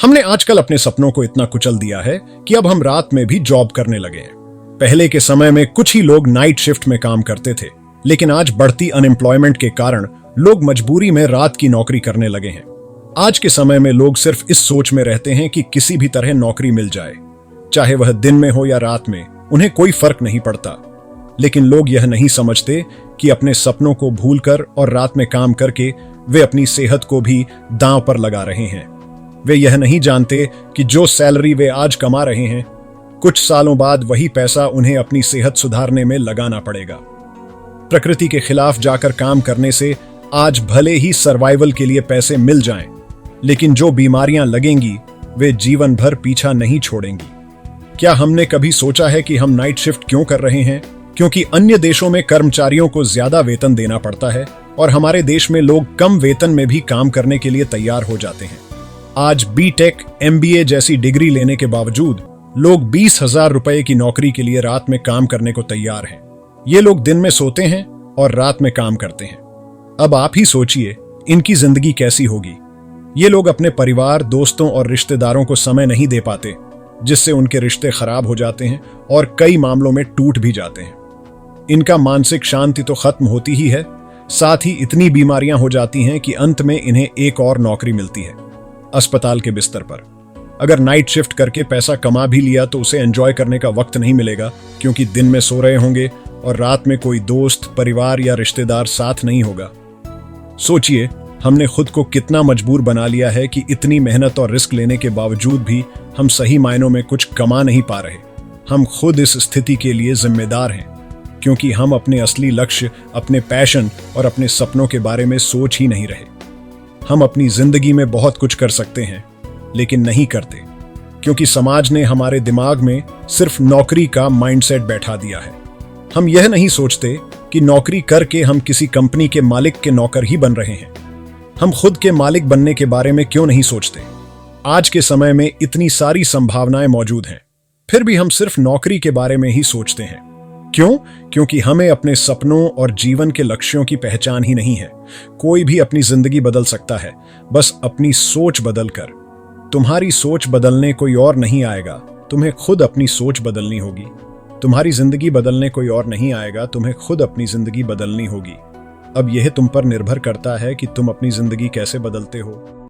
हमने आजकल अपने सपनों को इतना कुचल दिया है कि अब हम रात में भी जॉब करने लगे हैं। पहले के समय में कुछ ही लोग नाइट शिफ्ट में काम करते थे, लेकिन आज बढ़ती अनएम्प्लॉयमेंट के कारण लोग मजबूरी में रात की नौकरी करने लगे हैं। आज के समय में लोग सिर्फ इस सोच में रहते हैं कि किसी भी तरह नौकरी मिल जाए, चाहे वह दिन में हो या रात में, उन्हें कोई फर्क नहीं पड़ता। लेकिन लोग यह नहीं समझते कि अपने सपनों को भूलकर और रात में काम करके वे अपनी सेहत को भी दांव पर लगा रहे हैं। वे यह नहीं जानते कि जो सैलरी वे आज कमा रहे हैं, कुछ सालों बाद वही पैसा उन्हें अपनी सेहत सुधारने में लगाना पड़ेगा। प्रकृति के खिलाफ जाकर काम करने से आज भले ही सर्वाइवल के लिए पैसे मिल जाएं, लेकिन जो बीमारियां लगेंगी वे जीवन भर पीछा नहीं छोड़ेंगी। क्या हमने कभी सोचा है कि हम नाइट शिफ्ट क्यों कर रहे हैं? क्योंकि अन्य देशों में कर्मचारियों को ज्यादा वेतन देना पड़ता है और हमारे देश में लोग कम वेतन में भी काम करने के लिए तैयार हो जाते हैं। आज बीटेक, एमबीए जैसी डिग्री लेने के बावजूद लोग 20,000 रुपए की नौकरी के लिए रात में काम करने को तैयार हैं। ये लोग दिन में सोते हैं और रात में काम करते हैं। अब आप ही सोचिए, इनकी जिंदगी कैसी होगी। ये लोग अपने परिवार, दोस्तों और रिश्तेदारों को समय नहीं दे पाते, जिससे उनके रिश्ते खराब हो जाते हैं और कई मामलों में टूट भी जाते हैं। इनका मानसिक शांति तो खत्म होती ही है, साथ ही इतनी बीमारियां हो जाती हैं कि अंत में इन्हें एक और नौकरी मिलती है, अस्पताल के बिस्तर पर। अगर नाइट शिफ्ट करके पैसा कमा भी लिया तो उसे एंजॉय करने का वक्त नहीं मिलेगा, क्योंकि दिन में सो रहे होंगे और रात में कोई दोस्त, परिवार या रिश्तेदार साथ नहीं होगा। सोचिए, हमने खुद को कितना मजबूर बना लिया है कि इतनी मेहनत और रिस्क लेने के बावजूद भी हम सही मायनों में कुछ कमा नहीं पा रहे। हम खुद इस स्थिति के लिए जिम्मेदार हैं, क्योंकि हम अपने असली लक्ष्य, अपने पैशन और अपने सपनों के बारे में सोच ही नहीं रहे। हम अपनी जिंदगी में बहुत कुछ कर सकते हैं, लेकिन नहीं करते, क्योंकि समाज ने हमारे दिमाग में सिर्फ नौकरी का माइंडसेट बैठा दिया है। हम यह नहीं सोचते कि नौकरी करके हम किसी कंपनी के मालिक के नौकर ही बन रहे हैं। हम खुद के मालिक बनने के बारे में क्यों नहीं सोचते? आज के समय में इतनी सारी संभावनाएं मौजूद हैं, फिर भी हम सिर्फ नौकरी के बारे में ही सोचते हैं। क्यों? क्योंकि हमें अपने सपनों और जीवन के लक्ष्यों की पहचान ही नहीं है। कोई भी अपनी जिंदगी बदल सकता है, बस अपनी सोच बदलकर। तुम्हारी सोच बदलने कोई और नहीं आएगा, तुम्हें खुद अपनी सोच बदलनी होगी। तुम्हारी जिंदगी बदलने कोई और नहीं आएगा, तुम्हें खुद अपनी जिंदगी बदलनी होगी। अब यह तुम पर निर्भर करता है कि तुम अपनी जिंदगी कैसे बदलते हो।